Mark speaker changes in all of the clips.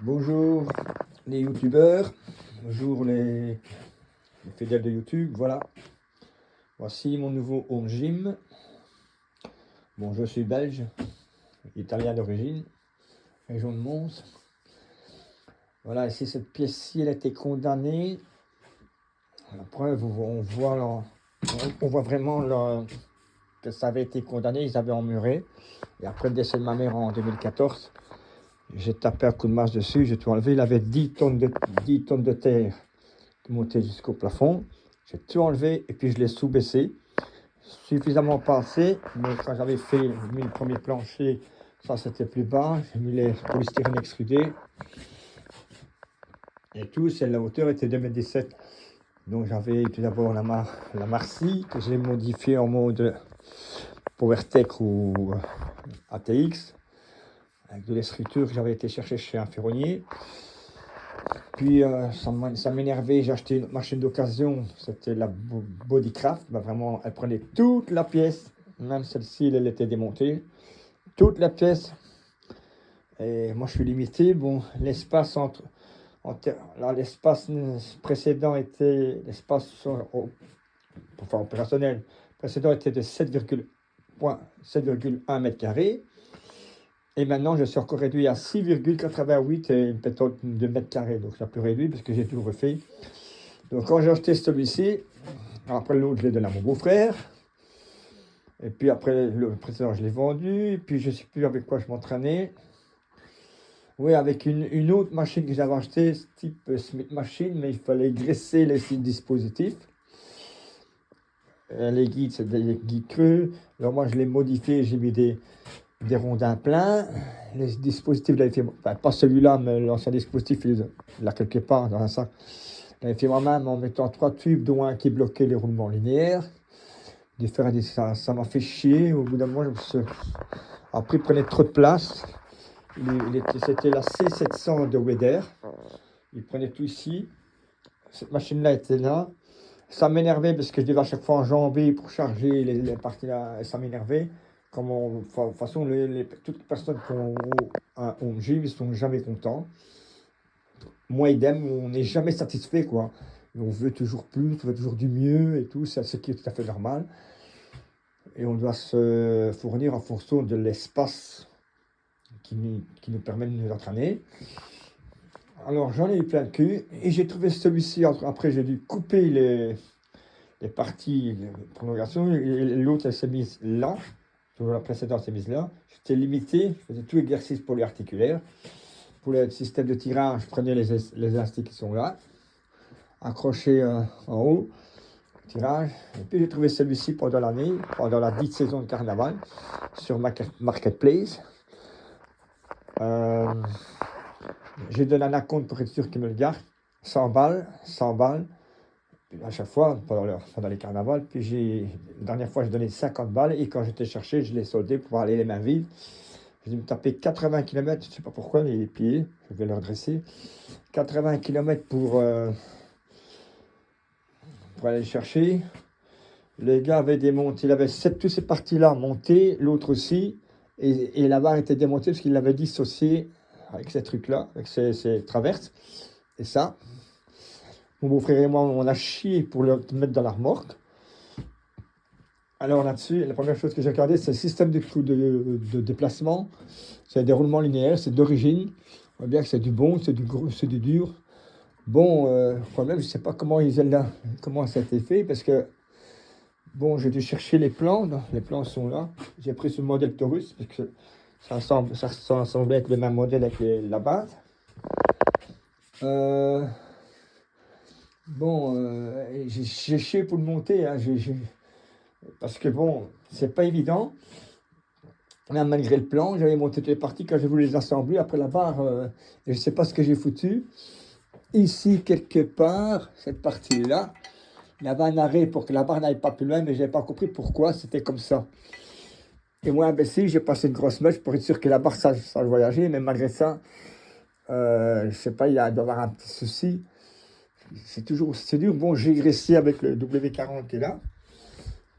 Speaker 1: Bonjour les youtubeurs, bonjour les fidèles de YouTube, voilà. Voici mon nouveau home gym. Bon, je suis belge, italien d'origine, région de Mons. Voilà, ici cette pièce-ci, elle a été condamnée. La preuve, on voit vraiment que ça avait été condamné, ils avaient emmuré. Et après le décès de ma mère en 2014, j'ai tapé un coup de masse dessus, j'ai tout enlevé. Il avait 10 tonnes de terre monté jusqu'au plafond. J'ai tout enlevé et puis je l'ai sous-baissé. Suffisamment passé, mais quand j'avais mis le premier plancher, ça c'était plus bas. J'ai mis les polystyrène extrudés et tout. La hauteur était 2,17 m. Donc j'avais tout d'abord la Marcy que j'ai modifiée en mode PowerTech ou ATX avec de l'escriture que j'avais été chercher chez un ferronnier. Puis ça m'énervait, j'ai acheté une machine d'occasion, c'était la Bodycraft, bah, vraiment elle prenait toute la pièce, même celle-ci elle était démontée, toute la pièce. Et moi je suis limité, bon l'espace l'espace précédent était, opérationnel précédent était de 7,1 m². Et maintenant, je suis encore réduit à 6,88 et peut-être 2 m². Donc, c'est plus réduit parce que j'ai tout refait. Donc, quand j'ai acheté celui-ci, après l'autre, je l'ai donné à mon beau-frère. Et puis après, le précédent, je l'ai vendu. Et puis, je ne sais plus avec quoi je m'entraînais. Oui, avec une autre machine que j'avais achetée, type Smith Machine, mais il fallait graisser les dispositifs. Les guides, c'est des guides creux. Alors, moi, je l'ai modifié, j'ai mis des rondins pleins. Les dispositifs, j'avais fait, enfin, pas celui-là, mais l'ancien dispositif, il a quelque part dans un sac. J'avais fait moi-même en mettant 3 tubes, dont un qui bloquait les roulements linéaires. Ça m'a fait chier. Au bout d'un moment, après, il prenait trop de place. C'était la C700 de Weder. Il prenait tout ici. Cette machine-là était là. Ça m'énervait parce que je devais à chaque fois enjamber pour charger les parties là. Ça m'énervait. De toute façon, toutes les personnes qui ont un home gym, ils ne sont jamais contents. Moi, idem, on n'est jamais satisfait, quoi. Et on veut toujours plus, on veut toujours du mieux et tout, c'est ce qui est tout à fait normal. Et on doit se fournir en fonction de l'espace qui nous permet de nous entraîner. Alors, j'en ai eu plein de cul et j'ai trouvé celui-ci. Après, j'ai dû couper les parties de prolongation et l'autre, elle s'est mise là. La précédente s'est mise là. J'étais limité, je faisais tout exercice polyarticulaire. Pour le système de tirage, je prenais les instits qui sont là, accrochés en haut, tirage. Et puis j'ai trouvé celui-ci pendant l'année, pendant la dite saison de carnaval, sur Marketplace. J'ai donné un acompte pour être sûr qu'il me le garde. 100 balles. À chaque fois, pendant les carnavals. Puis la dernière fois, j'ai donné 50 balles. Et quand j'étais cherché, je l'ai soldé pour aller les mains vides. J'ai dû me taper 80 km, je ne sais pas pourquoi, les pieds, je vais les redresser. 80 km pour aller les chercher. Les gars avaient démonté, il avait toutes ces parties-là montées, l'autre aussi. Et la barre était démontée parce qu'il l'avait dissocié avec ces trucs-là, avec ces traverses. Et ça, mon beau-frère et moi, on a chié pour le mettre dans la remorque. Alors là-dessus, la première chose que j'ai regardé, c'est le système de déplacement. C'est des roulements linéaires, c'est d'origine. On voit bien que c'est du bon, c'est du gros, c'est du dur. Bon, le problème, je ne sais pas comment ça a été fait, parce que, bon, j'ai dû chercher les plans sont là. J'ai pris ce modèle Taurus, parce que ça semblait être le même modèle avec la base. J'ai chié pour le monter, hein, parce que bon, c'est pas évident. Même malgré le plan, j'avais monté toutes les parties. Quand j'ai voulu les assembler, après la barre, je ne sais pas ce que j'ai foutu. Ici, quelque part, cette partie-là, il y avait un arrêt pour que la barre n'aille pas plus loin, mais je n'avais pas compris pourquoi c'était comme ça. Et moi, imbécile, j'ai passé une grosse mèche pour être sûr que la barre, ça voyageait, mais malgré ça, je ne sais pas, il doit y avoir un petit souci. C'est dur. Bon, j'ai graissé avec le W40 qui est là,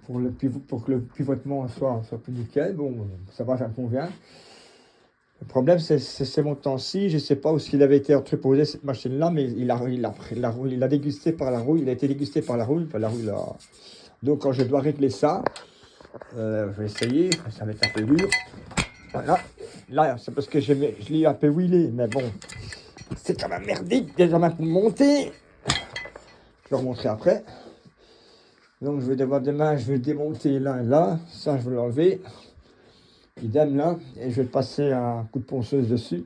Speaker 1: pour que le pivotement soit plus nickel. Bon, ça va, ça me convient. Le problème, c'est ces montants-ci, je ne sais pas où il avait été entreposé, cette machine-là, mais il a dégusté par la rouille, il a été dégusté par la rouille, là. Donc, quand je dois régler ça, je vais essayer, ça va être un peu dur. Voilà. Là, c'est parce que je l'ai un peu wheelé, mais bon, c'est quand même merdique déjà même pour monter. Je vais remontrer après. Donc, je vais devoir demain, je vais démonter là et là. Ça, je vais l'enlever. Idem là, et je vais passer un coup de ponceuse dessus.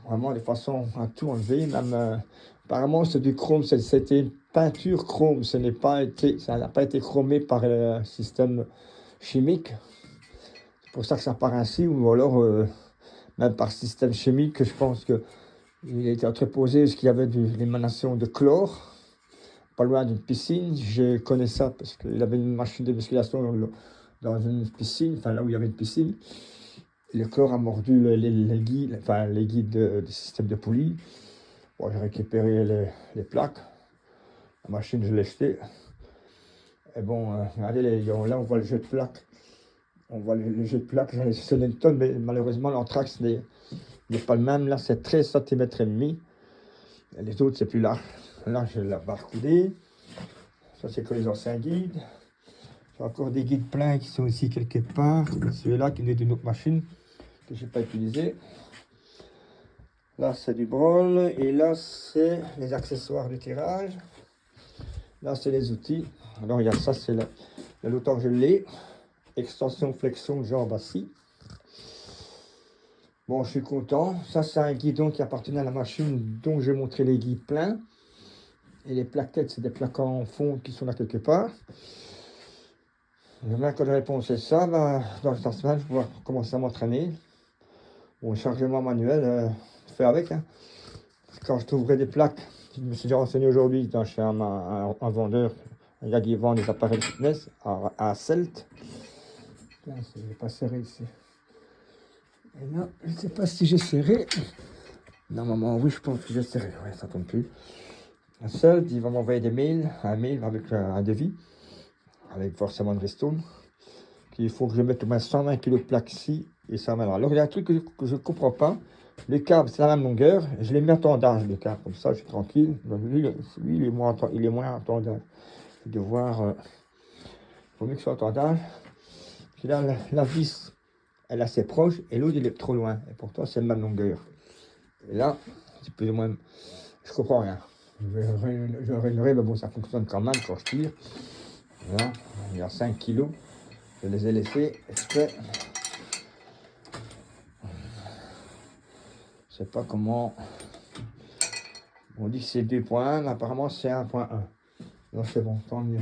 Speaker 1: Vraiment de façon à tout enlever. Même apparemment c'est du chrome, c'était une peinture chrome, ça n'a pas été chromé par le système chimique. C'est pour ça que ça part ainsi, ou alors même par système chimique, je pense que il a été entreposé parce qu'il y avait l'émanation de chlore, pas loin d'une piscine. Je connais ça parce qu'il avait une machine de musculation dans une piscine, enfin là où il y avait une piscine. Le chlore a mordu les guides du système de poulie. Bon, j'ai récupéré les plaques. La machine, je l'ai jetée. Et bon, regardez, là, on voit le jeu de plaques. On voit le jeu de plaques, j'en ai sur une tonne, mais malheureusement, l'anthrax n'est pas le même. Là, c'est 13 cm et demi. Et les autres, c'est plus large. Là, j'ai la barre coudée. Ça, c'est que les anciens guides. J'ai encore des guides pleins qui sont ici quelque part. Celui-là qui est d'une autre machine que je n'ai pas utilisé. Là, c'est du brol. Et là, c'est les accessoires de tirage. Là, c'est les outils. Alors, il y a ça, c'est l'autant que je l'ai. Extension, flexion, jambe assis. Bon, je suis content. Ça, c'est un guidon qui appartenait à la machine dont j'ai montré les guides pleins. Et les plaquettes, c'est des plaques en fond qui sont là quelque part. Demain, quand je réponds, c'est ça. Bah, dans la semaine, je vais pouvoir commencer à m'entraîner. Bon, chargement manuel, fait avec. Hein. Quand je trouverai des plaques, je me suis déjà renseigné aujourd'hui chez un vendeur, un gars qui vend des appareils de fitness à Celt. C'est pas serré ici. Et là, je ne sais pas si j'ai serré. Normalement, oui, je pense que j'ai serré. Ouais, ça tombe plus. À Celt, il va m'envoyer un mail avec un devis, avec forcément une ristourne. Il faut que je mette au moins 120 kg de plaques ici et ça va. Alors, il y a un truc que je ne comprends pas. Les câbles, c'est la même longueur. Je les mets en tendage, les câbles, comme ça, je suis tranquille. Lui, il est moins en tendage. Je vais devoir. Il faut mieux que ce soit en tendage. Puis là, la vis, elle est assez proche et l'autre, il est trop loin. Et pourtant, c'est la même longueur. Et là, c'est plus ou moins. Je comprends rien. Je réglerai, mais bon, ça fonctionne quand même quand je tire. Là, il y a 5 kg. Je les ai laissés exprès. Je sais pas comment. On dit que c'est 2.1, mais apparemment c'est 1.1. Donc c'est bon, tant mieux.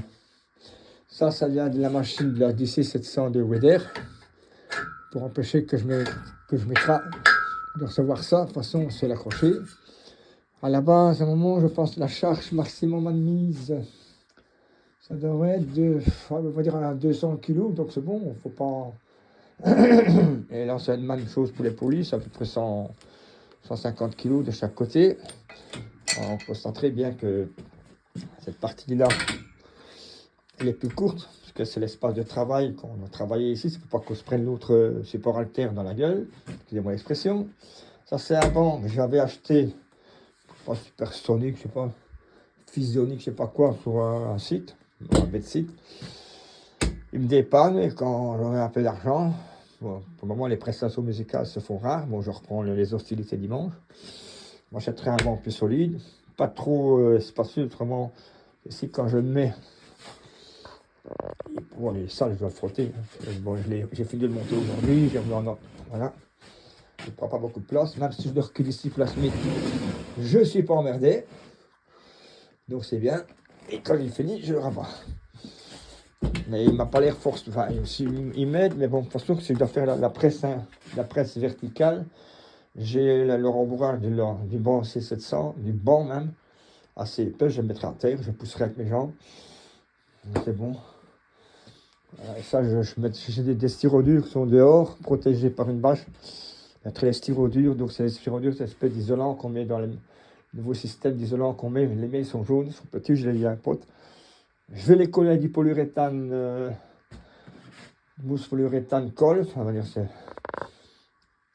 Speaker 1: Ça vient de la machine de la DC700 de Weder. Pour empêcher que je m'écrase de recevoir ça. De toute façon, c'est l'accrocher. À la base, à un moment, je pense que la charge maximum admise, ça devrait être on va dire à 200 kg. Donc c'est bon, faut pas. Et là, c'est la même chose pour les polices, à peu près 150 kg de chaque côté. Alors, on constate très bien que cette partie-là, elle est plus courte, parce que c'est l'espace de travail qu'on a travaillé ici. C'est pour pas qu'on se prenne l'autre support alter dans la gueule. Excusez-moi l'expression. Ça, c'est un banc que j'avais acheté, pas supersonique, je sais pas, physionique, je sais pas quoi, sur un site, un bête site. Il me dépanne et quand j'aurai un peu d'argent, bon, pour le moment, les prestations musicales se font rares. Bon, je reprends les hostilités dimanche. J'achèterai un banc plus solide, pas trop spacieux, autrement, ici quand je le mets, bon, les salles, je dois frotter. Bon, j'ai fini de le monter aujourd'hui, voilà. Il ne prend pas beaucoup de place, même si je le recule ici pour la semaine, je ne suis pas emmerdé, donc c'est bien. Et quand il finit, je le rabats. Mais il m'a pas l'air force, enfin, il m'aide, mais bon, de toute façon, si je dois faire la presse verticale, j'ai le rembourrage du banc C700, du banc même, assez épais, je le mettrai à terre, je pousserai avec mes jambes. C'est bon. Ça, j'ai des styrodurs qui sont dehors, protégés par une bâche. Il y a très les styrodurs, donc c'est les styrodurs, c'est une espèce d'isolant qu'on met dans le nouveau système d'isolant qu'on met. Les mails sont jaunes, ils sont petits, je les ai à un pote. Je vais les coller avec du polyuréthane, mousse polyuréthane colle, on va dire c'est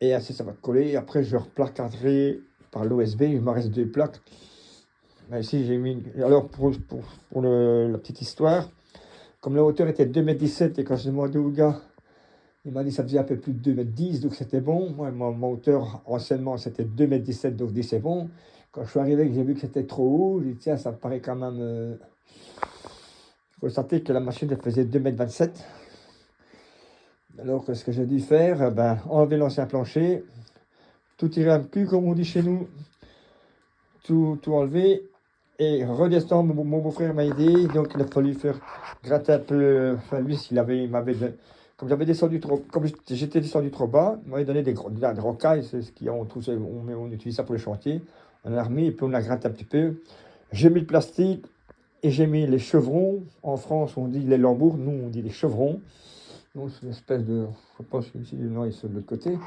Speaker 1: Et ainsi, ça va coller. Après, je replaquerai par l'OSB. Il me reste 2 plaques. Là, ici, j'ai mis... Alors, pour la petite histoire, comme la hauteur était 2,17 m et quand j'ai demandé au gars, il m'a dit que ça faisait un peu plus de 2,10 m, donc c'était bon. Moi, ma hauteur, anciennement, c'était 2,17 m, donc je dis c'est bon. Quand je suis arrivé, que j'ai vu que c'était trop haut, j'ai dit tiens, ça me paraît quand même... Je constatais que la machine, elle faisait 2,27 m. Alors, ce que j'ai dû faire, ben, enlever l'ancien plancher, tout tirer un cul, comme on dit chez nous, tout enlever, et redescendre. Mon beau-frère m'a aidé, donc il a fallu faire gratter un peu. Enfin, lui, il m'avait comme j'avais descendu trop, comme j'étais descendu trop bas, il m'avait donné des rocailles, c'est ce on utilise ça pour les chantiers. On a remis et puis on a gratté un petit peu. J'ai mis le plastique et j'ai mis les chevrons. En France, on dit les lambours, nous on dit les chevrons. Donc c'est une espèce de, je pense que ici, non, ils sont de l'autre côté.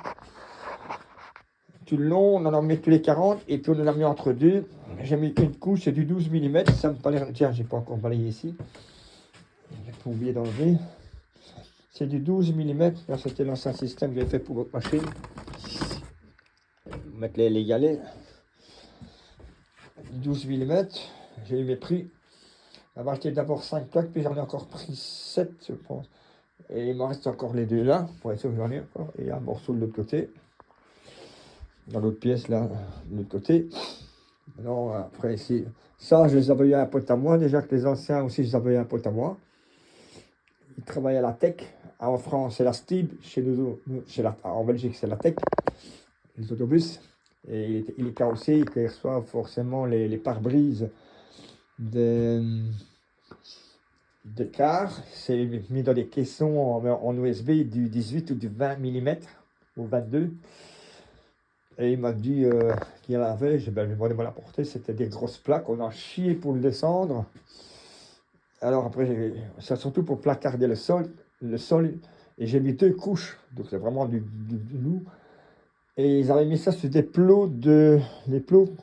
Speaker 1: Tout le long, on en a mis tous les 40 et puis on en a mis entre deux. J'ai mis une couche, c'est du 12 mm. Ça me paraît. Tiens, j'ai pas encore balayé ici. J'ai pas oublié d'enlever. C'est du 12 mm. Là, c'était l'ancien système que j'avais fait pour votre machine. Mettre les galets. 12 mm. J'ai eu mes prix. J'avais acheté d'abord 5 plaques, puis j'en ai encore pris 7, je pense. Et il m'en reste encore les deux là, pour être sûr que j'en ai encore. Et un morceau de l'autre côté. Dans l'autre pièce là, de l'autre côté. Non, après ici, ça je les avais eu à un pote à moi, déjà que les anciens aussi je les avais eu à un pote à moi. Il travaille à la Tech, en France c'est la Stib, chez nous, en Belgique c'est la Tech, les autobus. Et il est carrossé, il reçoit forcément les pare-brises des cars. C'est mis dans des caissons en USB du 18 ou du 20 mm ou 22. Et il m'a dit qu'il y en avait, j'ai demandé de me la porter, c'était des grosses plaques, on a chié pour le descendre. Alors après, c'est surtout pour placarder le sol, et j'ai mis 2 couches, donc c'est vraiment du lourd. Et ils avaient mis ça sur des plots des plots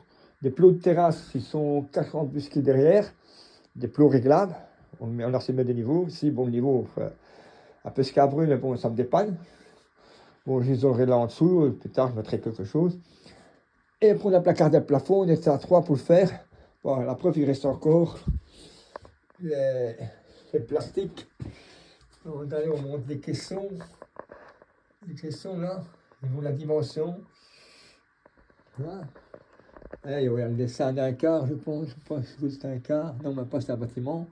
Speaker 1: de terrasse, ils sont 40 busqués derrière, des plots réglables. On a essayé de mettre des niveaux, ici, bon, le niveau, un peu scabreux, mais bon, ça me dépanne. Bon, j'isolerai là en dessous, plus tard je mettrai quelque chose. Et pour la placarder le plafond, on était à 3 pour le faire. Bon, la preuve, il reste encore les plastiques. On monte les caissons. Les caissons là, ils vont la dimension. Voilà. Et il y a le dessin d'un quart, je pense. Je pense que c'est un quart. Non, même pas, c'est un bâtiment.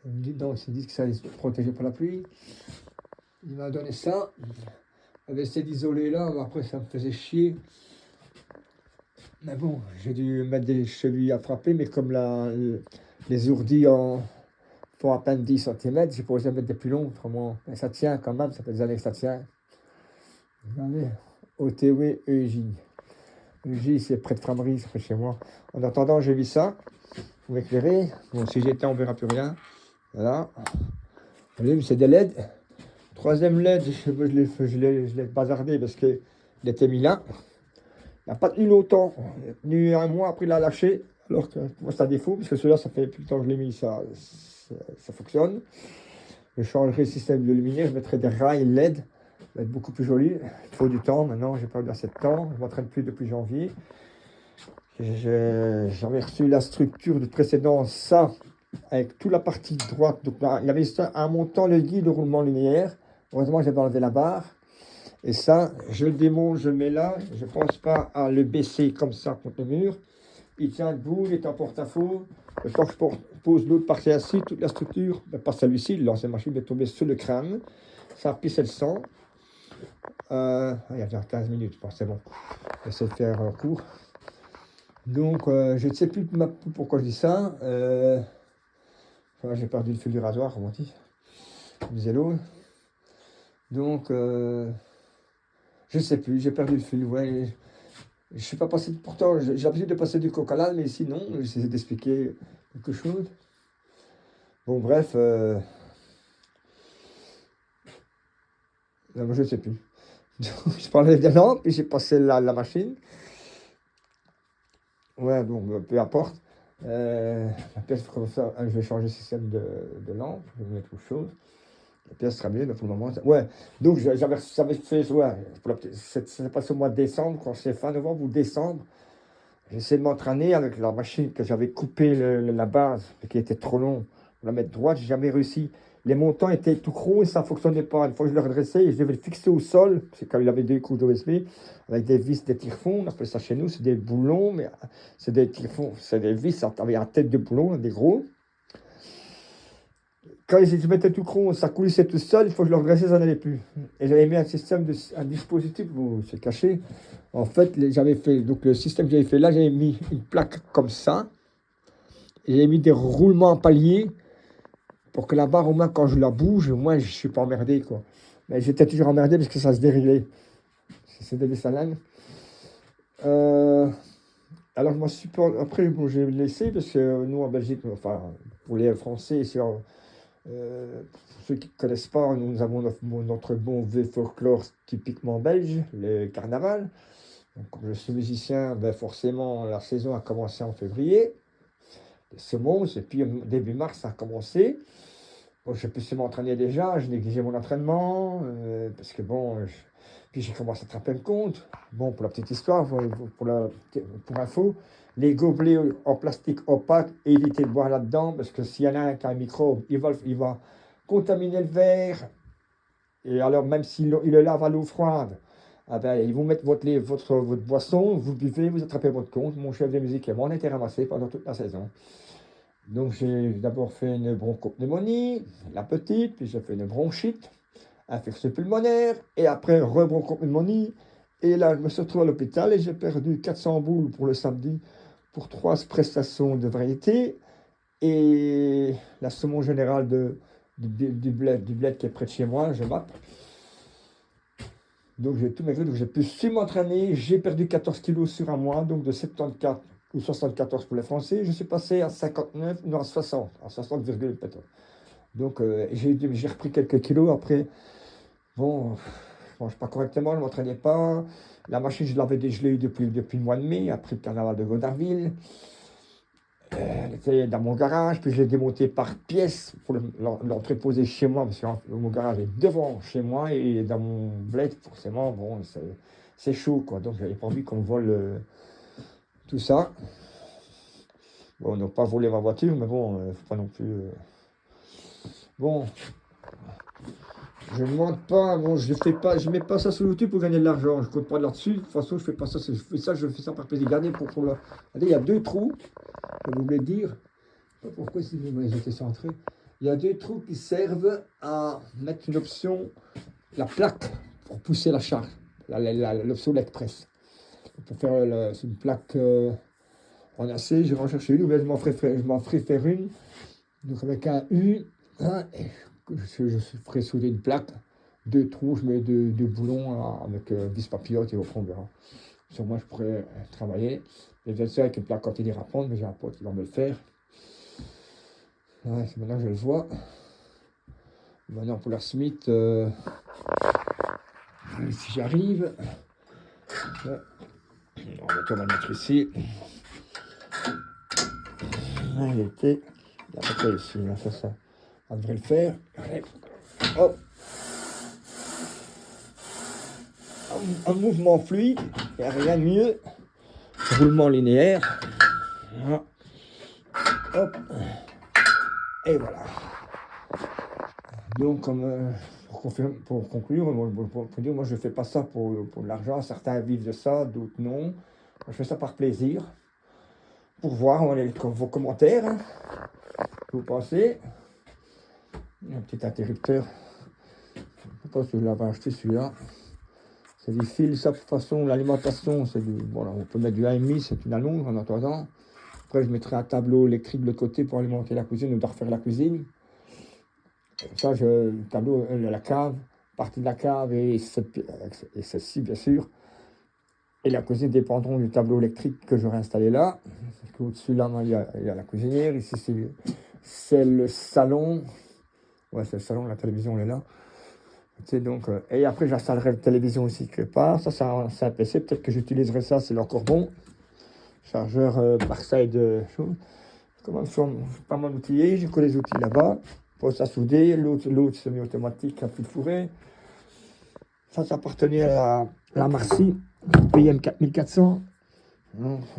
Speaker 1: Ils disent que ça est protégé par la pluie. Il m'a donné ça. J'avais essayé d'isoler là, mais après ça me faisait chier. Mais bon, j'ai dû mettre des chevilles à frapper, mais comme les ourdis font à peine 10 cm, j'ai pas osé mettre des plus longs, autrement. Mais ça tient quand même, ça fait des années que ça tient. Regardez, OTW EJ. EJ, c'est près de Framery, c'est près de chez moi. En attendant, j'ai mis ça pour m'éclairer. Bon, si j'étais, on verra plus rien. Voilà. C'est des LED. Troisième LED, je l'ai bazardé parce qu'il était mis là. Il n'a pas tenu longtemps. Il a tenu un mois, après il l'a lâché. Alors que moi, c'est un défaut, parce que celui-là, ça fait plus de temps que je l'ai mis, ça fonctionne. Je changerai le système de lumière, je mettrai des rails LED. Ça va être beaucoup plus joli. Il faut du temps maintenant, j'ai pas eu assez de temps. Je ne m'entraîne plus depuis janvier. J'avais reçu la structure de précédent, ça, avec toute la partie droite. Donc là, il y avait un montant, le guide de roulement linéaire. Heureusement, j'avais enlevé la barre. Et ça, je le démonte, je le mets là. Je ne pense pas à le baisser comme ça contre le mur. Il tient debout, il est en porte-à-faux. Quand je pose l'autre partie assis, toute la structure, pas celui-ci, l'ancienne machine est tombée sur le crâne. Ça a pissé le sang. Il y a déjà 15 minutes, je pense, c'est bon. J'essaie de faire court. Donc, je ne sais plus pourquoi je dis ça. Enfin, j'ai perdu le fil du rasoir, comme on dit. Du zélo. Donc, je ne sais plus, j'ai perdu le fil. Ouais. Je ne suis pas passé, pourtant, j'ai l'habitude de passer du coq à l'âne, mais ici, non. J'essaie d'expliquer quelque chose. Bon, bref. Non, je ne sais plus. Donc, je parlais des lampes, puis j'ai passé la machine. Ouais, bon, peu importe. La pièce comme ça, je vais changer le système de lampe, je vais mettre autre chose. La pièce sera mieux, mais pour le moment, ouais. Donc, j'avais fait, ouais, c'est passé au mois de décembre, quand c'est fin novembre ou décembre. J'essaie de m'entraîner avec la machine que j'avais coupé la base, qui était trop long, pour la mettre droite, j'ai jamais réussi. Les montants étaient tout gros et ça ne fonctionnait pas. Une fois que je le redressais, je devais le fixer au sol, c'est comme il avait deux couches d'OSB, avec des vis, des tire-fonds, on appelle ça chez nous, c'est des boulons, mais c'est des tire-fonds, c'est des vis avec la tête de boulon, des gros. Quand ils se mettaient tout gros, ça coulissait tout seul, il faut que je le redressais, ça n'allait plus. Et j'avais mis un dispositif, bon, c'est caché. En fait, j'avais fait, donc le système que j'avais fait là, j'avais mis une plaque comme ça, et j'avais mis des roulements en palier pour que la barre, au moins, quand je la bouge, moi, je ne suis pas emmerdé, quoi. Mais j'étais toujours emmerdé parce que ça se déréglait. C'était des salades. Alors, je m'en suis pas. Après, bon, j'ai laissé parce que nous, en Belgique, enfin, pour les Français, pour ceux qui ne connaissent pas, nous avons notre bon vieux folklore typiquement belge, le carnaval. Donc, comme je suis musicien, ben forcément, la saison a commencé en février. Les semonces, et puis début mars, ça a commencé. Bon, je pu m'entraîner déjà, je négligeais mon entraînement, parce que bon, puis j'ai commencé à te rendre compte. Bon, pour la petite histoire, pour info, les gobelets en plastique opaque, évitez de boire là-dedans, parce que s'il y en a un qui a un microbe, il va contaminer le verre. Et alors, même s'il le lave à l'eau froide, ah ben, ils vont mettre votre boisson, vous buvez, vous attrapez votre compte. Mon chef de musique et moi, on a été ramassés pendant toute la saison. Donc, j'ai d'abord fait une bronchopneumonie, la petite, puis j'ai fait une bronchite, infection pulmonaire, et après, rebronchopneumonie. Et là, je me suis retrouvé à l'hôpital et j'ai perdu 400 boules pour le samedi pour 3 prestations de variété et la saumon générale du bled qui est près de chez moi, je mappe. Donc, j'ai tout maigri, donc j'ai pu m'entraîner. J'ai perdu 14 kilos sur un mois, donc de 74 ou 74 pour les Français. Je suis passé à 59, non, à 60, à 60, peut-être. Donc, j'ai repris quelques kilos. Après, bon, je mange pas correctement, je ne m'entraînais pas. La machine, je l'ai eu depuis le mois de mai, après le carnaval de Godarville. Elle était dans mon garage, puis je l'ai démonté par pièces pour l'entreposer chez moi, parce que mon garage est devant chez moi et dans mon bled, forcément, bon, c'est chaud, quoi. Donc, j'avais pas envie qu'on vole tout ça. Bon, on n'a pas volé ma voiture, mais bon, faut pas non plus. Bon, je ne monte pas, bon, je mets pas ça sur YouTube pour gagner de l'argent, je ne compte pas là-dessus. De toute façon, je fais pas ça, je fais ça par plaisir. Regardez Regardez, il y a deux trous, je voulais dire. Je ne sais pas pourquoi ils étaient centrés. Il y a deux trous qui servent à mettre une option, la plaque, pour pousser la charge, l'option Express. Pour faire c'est une plaque en acier, je vais en chercher une, ou bien je m'en ferai faire une. Donc avec un U, hein, je ferai souder une plaque, deux trous, je mets deux boulons avec vis papillote et au fond, on verra. Sur moi, je pourrais travailler. Et bien sûr, avec une plaque quand il ira prendre, mais j'ai un pote qui va me le faire. Ouais, maintenant je le vois. Maintenant pour la Smith, si j'arrive, ouais. On va le mettre ici. Ouais, il était. Il n'y a pas ici, là, ça. On devrait le faire. Allez. Hop. Un mouvement fluide, il n'y a rien de mieux. Roulement linéaire. Voilà. Hop. Et voilà. Donc, pour conclure, moi je ne fais pas ça pour de l'argent. Certains vivent de ça, d'autres non. Moi, je fais ça par plaisir. Pour voir vos commentaires. Hein. Vous pensez. Un petit interrupteur. Je ne sais pas si vous l'avez acheté celui-là. C'est du fil, ça, de toute façon, l'alimentation, c'est du. Voilà, on peut mettre du AMI, c'est une allonge en attendant. Après, je mettrai un tableau électrique de l'autre côté pour alimenter la cuisine, ou de refaire la cuisine. Ça, le tableau, la cave, partie de la cave et celle-ci, bien sûr. Et la cuisine dépendront du tableau électrique que j'aurai installé là. Au-dessus, là, il y a la cuisinière. Ici, c'est le salon. Ouais, c'est le salon, la télévision, elle est là. Donc, et après, j'installerai la télévision aussi quelque part. Ça, c'est un PC. Peut-être que j'utiliserai ça, c'est encore bon. Chargeur Barside. Comment je suis pas mal outillé. J'ai que les outils là-bas. poste à souder, l'autre semi-automatique à fil fourré. Ça appartenait à la Marcy, PM 4400.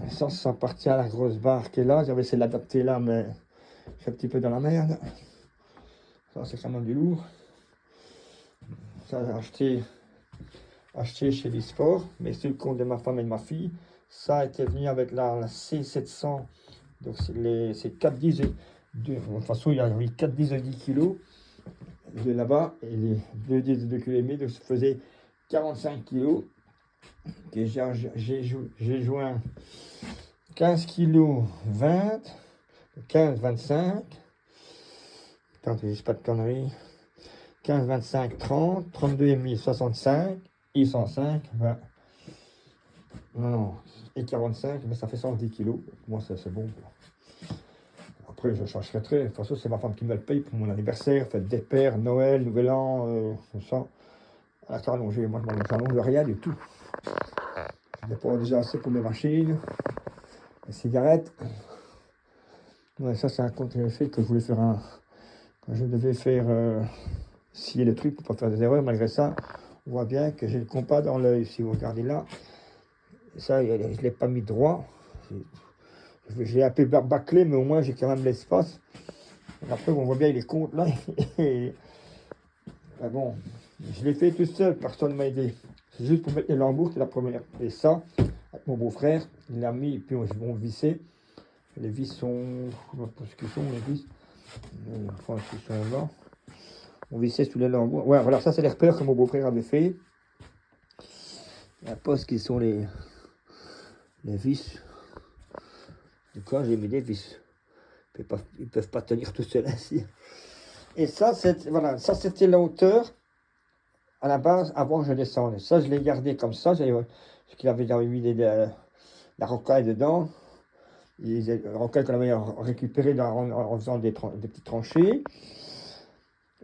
Speaker 1: Ça appartient à la grosse barre qui est là. J'avais essayé de l'adapter là, mais je suis un petit peu dans la merde. Ça, c'est quand même du lourd. Ça, j'ai acheté chez Lisport, mais c'est le compte de ma femme et de ma fille. Ça était venu avec la C700. Donc, c'est 4 disques. De toute façon, il y a 4 disques de 10 kg de là-bas. Et les 2 disques de 2,5 kg. Donc, ça faisait 45 kg. J'ai joint 15 kg 20, 15, 25. Attends, je dis pas de conneries. 15, 25, 30, 32,5, 65, et 105, 20. Non, et 45, mais ça fait 110 kg. Moi, c'est bon. Après, je changerai très. De toute façon, c'est ma femme qui me le paye pour mon anniversaire, fête des pères, Noël, Nouvel An, tout ça. À la rallongée, moi, je m'allonge rien du tout. Je dépense déjà assez pour mes machines, les cigarettes. Ouais, ça, c'est un compte que j'avais fait, que je voulais faire quand je devais faire scier le truc pour pas faire des erreurs. Malgré ça, on voit bien que j'ai le compas dans l'œil. Si vous regardez là, ça, je ne l'ai pas mis droit. J'ai un peu bâclé, mais au moins j'ai quand même l'espace. Après, on voit bien les comptes là. Mais bon, je l'ai fait tout seul, personne ne m'a aidé. C'est juste pour mettre les lambeaux, c'est la première. Et ça, avec mon beau-frère, il l'a mis, et puis ils vont visser. Les vis sont. Je ne sais pas ce qu'ils sont, les vis. Enfin, ils sont là. On vissait sous les lambeaux. Ouais, voilà, ça c'est les repères que mon beau-frère avait fait. La poste qui sont les vis. Du coup, j'ai mis des vis. Ils ne peuvent pas tenir tout seuls ainsi. Et ça, voilà, ça c'était la hauteur à la base avant que je descende. Ça, je l'ai gardé comme ça. Parce qu'il avait mis la rocaille dedans. La rocaille qu'on avait récupérée en faisant des petites tranchées.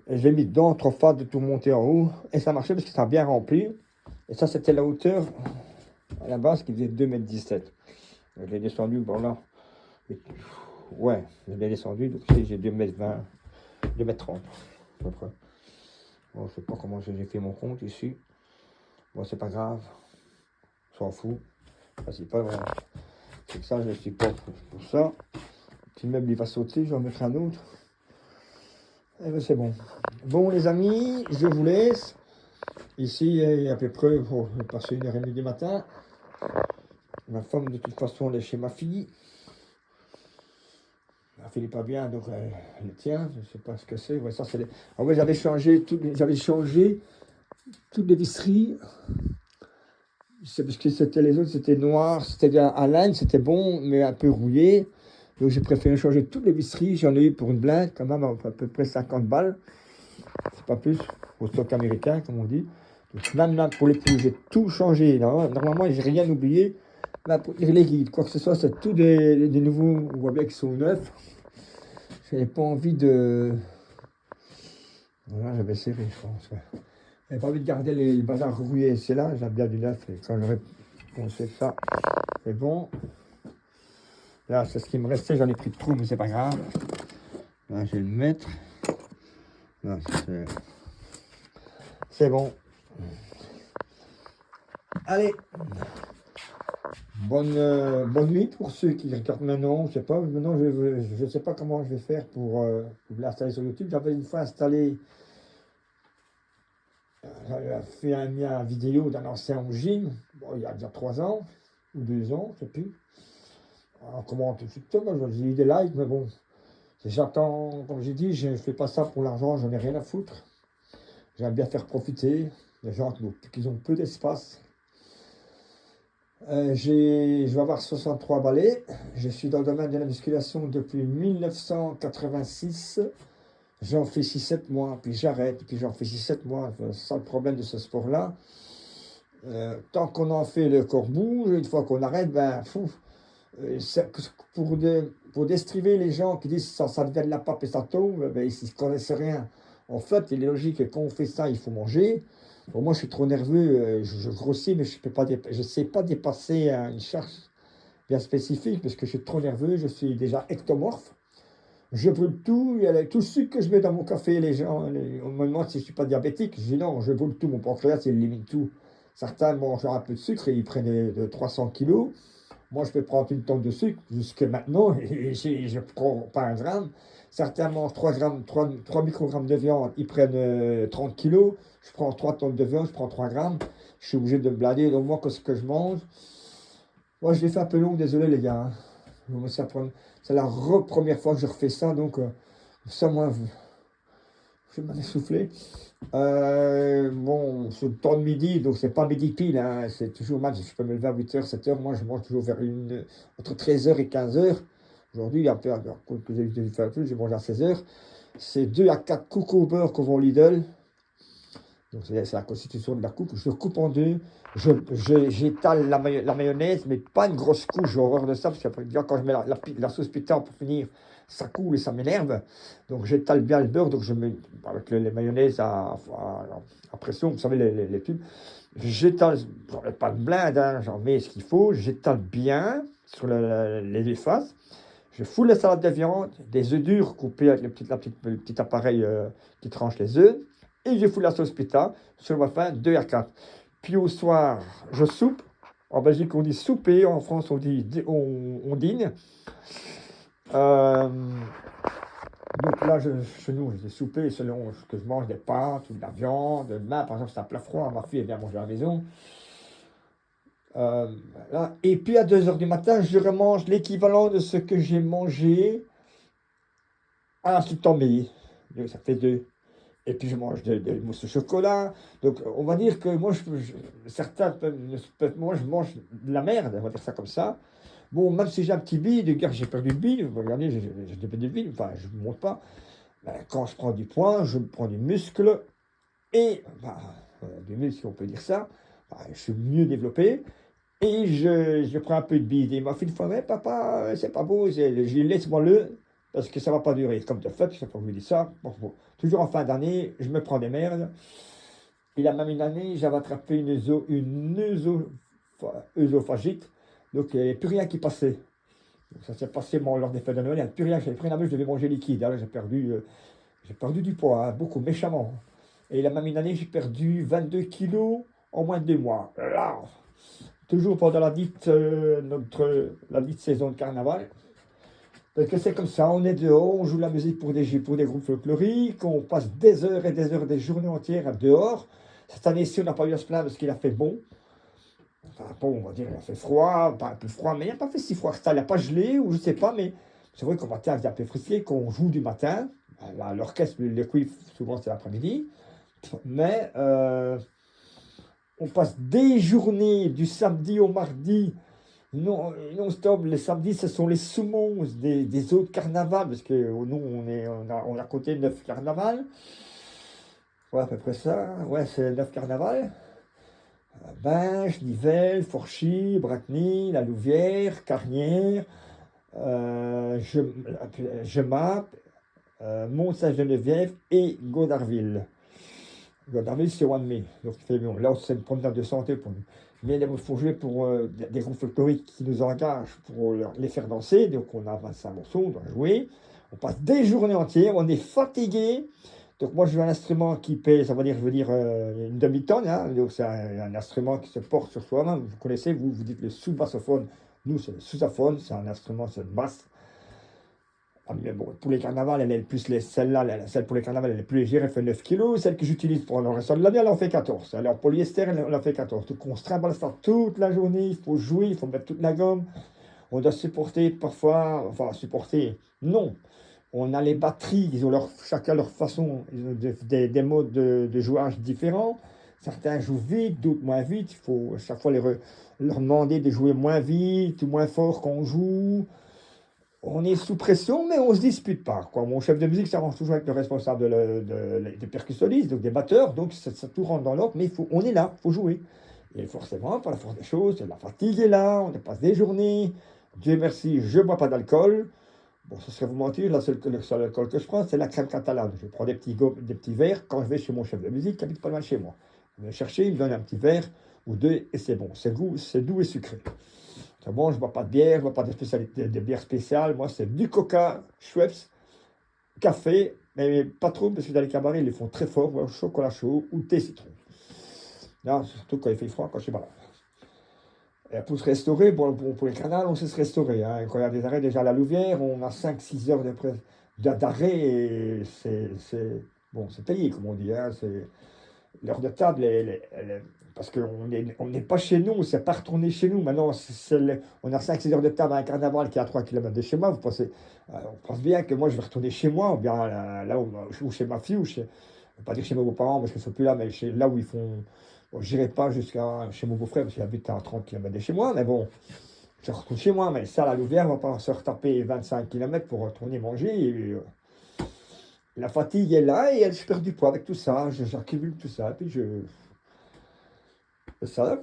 Speaker 1: Et je l'ai mis dedans, trop fade de tout monter en haut. Et ça marchait parce que ça a bien rempli. Et ça, c'était la hauteur à la base qui faisait 2,17 m. Je l'ai descendu, bon là. Ouais, je l'ai descendu, donc j'ai 2,20 m, 2,30 m à peu près. Bon, je ne sais pas comment j'ai fait mon compte ici. Bon, c'est pas grave. On s'en fout. C'est pas grave. C'est que ça, je suis pas pour ça. Le petit meuble, il va sauter, je vais en mettre un autre. Et bien, c'est bon. Bon, les amis, je vous laisse. Ici, il y a à peu près, bon, je vais passer 1h30 du matin. Ma femme, de toute façon, elle est chez ma fille. Ma fille n'est pas bien, donc elle tient. Je ne sais pas ce que c'est. Ouais, ça, c'est les... Ah ouais, j'avais changé toutes les visseries. C'est parce que les autres, c'était noir, c'était bien à laine, c'était bon, mais un peu rouillé. Donc j'ai préféré changer toutes les visseries. J'en ai eu pour une blinde, quand même, à peu près 50 balles. C'est pas plus, au stock américain, comme on dit. Donc, même là, pour les poules, j'ai tout changé. Normalement, j'ai rien oublié. Là, pour les guides, quoi que ce soit, c'est tout des nouveaux. On voit bien qu'ils sont neufs. Je n'avais pas envie de. Voilà, j'avais serré, je pense. Ouais. Je n'avais pas envie de garder les bazars rouillés. C'est là, j'aime bien du neuf. Et quand j'aurais pensé ça, c'est bon. Là, c'est ce qui me restait. J'en ai pris trop, mais c'est pas grave. Là, je vais le mettre. Là, c'est bon. Allez. Bonne nuit pour ceux qui regardent maintenant. Je sais pas. Maintenant, je sais pas comment je vais faire pour l'installer sur YouTube. J'avais une fois installé. J'avais fait une vidéo d'un ancien gym. Bon, il y a déjà 3 ans ou 2 ans, je sais plus. On commente tout de suite. Moi, j'ai eu des likes, mais bon. J'attends, comme j'ai dit, je ne fais pas ça pour l'argent. J'en ai rien à foutre. J'aime bien faire profiter les gens qui ont peu d'espace. Je vais avoir 63 balais. Je suis dans le domaine de la musculation depuis 1986. J'en fais 6-7 mois, puis j'arrête, puis j'en fais 6-7 mois. C'est ça le problème de ce sport-là. Tant qu'on en fait, le corps bouge. Une fois qu'on arrête, ben, pour destriver les gens qui disent ça devient de la pape et ça tombe, ben, ils ne connaissent rien. En fait, il est logique que quand on fait ça, il faut manger. Bon, moi, je suis trop nerveux, je grossis, mais je ne sais pas dépasser une charge bien spécifique parce que je suis trop nerveux, je suis déjà ectomorphe. je brûle tout, il y a tout le sucre que je mets dans mon café, on me demande si je ne suis pas diabétique, je dis non, je brûle tout, mon pancréas, il élimine tout. Certains mangent un peu de sucre et ils prennent de 300 kilos. Moi, je peux prendre une tonne de sucre jusque maintenant et je ne prends pas un gramme. Certains mangent 3 grammes, 3 microgrammes de viande, ils prennent 30 kilos. Je prends 3 tonnes de viande, je prends 3 grammes. Je suis obligé de me blader. Donc, moi, ce que je mange, moi, je l'ai fait un peu long, désolé les gars, hein. C'est la première fois que je refais ça, donc ça, moi, je vais m'essouffler. Bon, c'est le temps de midi, donc c'est pas midi pile, hein, c'est toujours mal. Je peux me lever à 8h, 7h. Moi, je mange toujours entre 13h et 15h. Aujourd'hui, un peu, alors, que j'ai fait un peu, j'ai mangé à 16h. C'est 2 à 4 coups au beurre qu'on vend au Lidl. Donc, c'est la constitution de la coupe. Je coupe en deux. J'étale la mayonnaise, mais pas une grosse couche. J'ai horreur de ça, parce qu'après, quand je mets la sauce pita pour finir, ça coule et ça m'énerve. Donc, j'étale bien le beurre. Donc, je mets avec les mayonnaises à pression, vous savez, les tubes. J'étale, j'en mets pas de blinde, hein, j'en mets ce qu'il faut. J'étale bien sur les faces. Je fous la salade de viande, des œufs durs coupés avec le petit appareil qui tranche les œufs. Et je fous la sauce pita sur ma faim, 2 à 4. Puis au soir, je soupe. En Belgique, on dit souper. En France, on dit on dîne. Euh, donc là, chez nous, je dis souper selon ce que je mange, des pâtes ou de la viande. Demain, par exemple, c'est un plat froid. Ma fille, elle vient manger à la maison. Là. Et puis à 2h du matin, je remange l'équivalent de ce que j'ai mangé à un temps midi. Donc ça fait 2. Et puis je mange des mousses au chocolat. Donc on va dire que moi, certains moi je mange de la merde, on va dire ça comme ça. Bon, même si j'ai un petit bide, j'ai perdu le bide, regardez, j'ai perdu le bide, enfin je ne monte pas. Ben, quand je prends du poids, je prends du muscle et du muscle, on peut dire ça. Ben, je suis mieux développé. Et je prends un peu de bide. Et ma fille me dit, mais papa, c'est pas beau, je laisse-moi le, parce que ça va pas durer. Comme de fait, chaque fois que je me dis ça, bon. Toujours en fin d'année, je me prends des merdes. Et là, même une année, j'avais attrapé une œsophagite. Donc, il n'y avait plus rien qui passait. Donc, ça s'est passé lors des fêtes de Noël. Il n'y avait plus rien. J'avais pris la mouche, je devais manger liquide. Là, j'ai perdu du poids, hein, beaucoup, méchamment. Et la même une année, j'ai perdu 22 kilos en moins de 2 mois. Là, toujours pendant la dite saison de carnaval. Parce que c'est comme ça, on est dehors, on joue la musique pour des groupes folkloriques, on passe des heures et des heures, des journées entières dehors. Cette année-ci, on n'a pas eu à se plaindre parce qu'il a fait bon. Enfin, bon, on va dire, il a fait froid, pas un peu froid, mais il n'a pas fait si froid que ça. Il n'a pas gelé, ou je ne sais pas, mais c'est vrai qu'au matin, c'est un peu frisqué, qu'on joue du matin. L'orchestre, le cuivre, souvent c'est l'après-midi. Mais on passe des journées du samedi au mardi non, non-stop. Les samedis, ce sont les saumons des autres carnavals, parce que nous, on a compté 9 carnavals. Ouais, à peu près ça. Ouais, c'est 9 carnavals. Binche, Nivelles, Forchy, Bracny, La Louvière, Carnières, Jemappes, Mont-Saint-Geneviève et Godarville. Godarville, c'est au mai. Donc, bon, là, c'est une promenade de santé pour nous. Mais il faut jouer pour des groupes folkloriques qui nous engagent pour les faire danser. Donc, on a 25 morceaux, on doit jouer. On passe des journées entières, on est fatigué. Donc, moi, je joue un instrument qui pèse, ça veut dire, une demi-tonne, hein. Donc, c'est un instrument qui se porte sur soi-même. Vous connaissez, vous dites le sous-bassophone. Nous, c'est le sous-saphone, c'est un instrument, c'est une basse. Ah, mais bon, pour les carnavals, elle est plus celle pour les carnavals, elle est plus légère, elle fait 9 kilos. Celle que j'utilise pour le reste de l'année, elle en fait 14. Elle est en polyester, elle en fait 14. Donc on se trimballe ça toute la journée, il faut jouer, il faut mettre toute la gomme. On doit supporter parfois, enfin supporter, non. On a les batteries, ils ont chacun leur façon, ils ont des modes de jouage différents. Certains jouent vite, d'autres moins vite. Il faut à chaque fois leur demander de jouer moins vite ou moins fort quand on joue. On est sous pression, mais on ne se dispute pas, quoi. Mon chef de musique s'arrange toujours avec le responsable des percussionnistes, donc des batteurs, donc ça tout rentre dans l'ordre, mais on est là, il faut jouer. Et forcément, par la force des choses, la fatigue est là, on passe des journées. Dieu merci, je ne bois pas d'alcool. Bon, ce serait vous mentir, le seul alcool que je prends, c'est la crème catalane. Je prends des petits verres quand je vais chez mon chef de musique qui habite pas loin de chez moi. Je vais chercher, il me donne un petit verre ou deux, et c'est bon. C'est doux et sucré. Bon, je ne bois pas de bière, je ne bois pas de bière spéciale. Moi, c'est du coca, Schweppes, café, mais pas trop, parce que dans les cabarets, ils les font très fort, ou chocolat chaud ou thé citron. Non, surtout quand il fait froid, quand je suis malade. Et pour se restaurer, pour les canals, on sait se restaurer. Hein. Quand il y a des arrêts déjà à la Louvière, on a 5-6 heures d'arrêt et bon, c'est payé, comme on dit. Hein. L'heure de table, parce qu'on n'est pas chez nous, c'est pas retourné chez nous. Maintenant, on a 5-6 heures de table à un carnaval qui est à 3 km de chez moi. Vous pensez, on pense bien que moi, je vais retourner chez moi, ou bien là où chez ma fille, je ne vais pas dire chez mes beaux-parents parce qu'ils ne sont plus là, mais là où ils font. Bon, je n'irai pas jusqu'à chez mon beau-frère parce qu'il habite à 30 km de chez moi, mais bon, je retourne chez moi. Mais ça, la Louvière, on ne va pas se retaper 25 km pour retourner manger. La fatigue est là et je perds du poids avec tout ça. J'accumule tout ça. Et puis ça,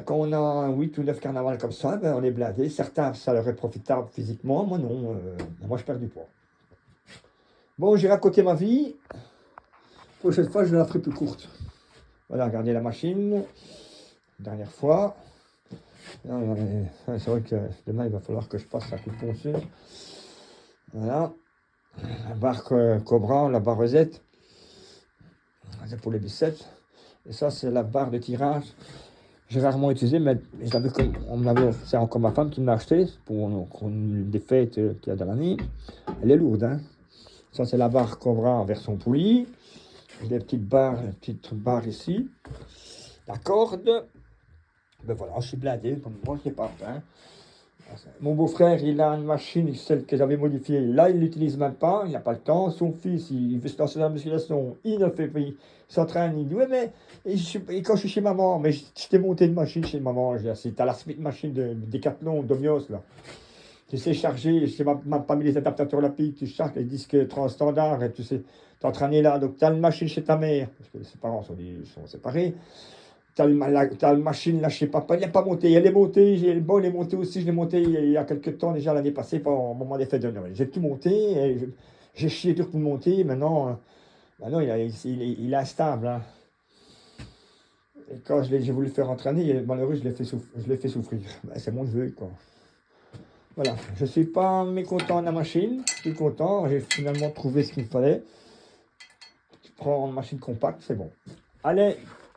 Speaker 1: quand on a 8 ou 9 carnavals comme ça, ben, on est blindé. Certains, ça leur est profitable physiquement. Moi, non. Moi, je perds du poids. Bon, j'ai raconté ma vie. Prochaine fois, je la ferai plus courte. Voilà, regardez la machine. Dernière fois. C'est vrai que demain, il va falloir que je passe un coup de ponceuse. Voilà. La barre Cobra, la barre Rosette. C'est pour les biceps. Et ça, c'est la barre de tirage. J'ai rarement utilisé, mais c'est encore ma femme qui me l'a acheté pour une des fêtes qu'il y a dans l'année. Elle est lourde. Hein. Ça, c'est la barre Cobra en version poulie. J'ai des petites barres ici. La corde. Ben voilà, je suis blindé, comme moi, je n'ai pas faim. Mon beau-frère, il a une machine, celle que j'avais modifiée. Là, il ne l'utilise même pas, il n'a pas le temps. Son fils, il veut se lancer dans la musculation, il ne fait pas. Il s'entraîne, il dit ouais, mais et quand je suis chez maman, mais je t'ai monté une machine chez maman. T'as la Smith machine de Decathlon, d'Omios, là. Tu sais charger, je n'ai même pas mis les adaptateurs Lapid, tu charges les disques standards, et tu sais t'entraîner là. Donc, tu as une machine chez ta mère, parce que ses parents sont séparés. T'as la machine là chez papa, il n'est pas monté. Elle est montée, bon, elle est montée aussi, je l'ai montée il y a quelques temps déjà l'année passée, au moment des fêtes de Noël. J'ai tout monté, j'ai chié dur pour le monter, maintenant il est instable. Hein. Et quand j'ai voulu le faire entraîner, malheureux, je l'ai fait souffrir. Ben, c'est mon jeu, quoi. Voilà, je ne suis pas mécontent de la machine, je suis content, j'ai finalement trouvé ce qu'il me fallait. Je prends une machine compacte, c'est bon. Allez,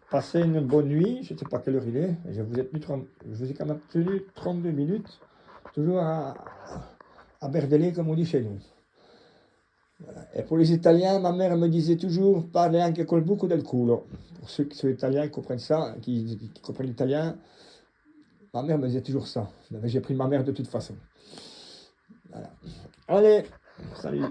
Speaker 1: passez une bonne nuit, je ne sais pas quelle heure il est, je vous ai quand même tenu 32 minutes, toujours à berdeler comme on dit chez nous. Voilà. Et pour les Italiens, ma mère me disait toujours parler anche col buco del culo. Pour ceux qui sont italiens, qui comprennent ça, qui comprennent l'italien, ma mère me disait toujours ça. Mais j'ai pris ma mère de toute façon. Voilà. Allez, salut.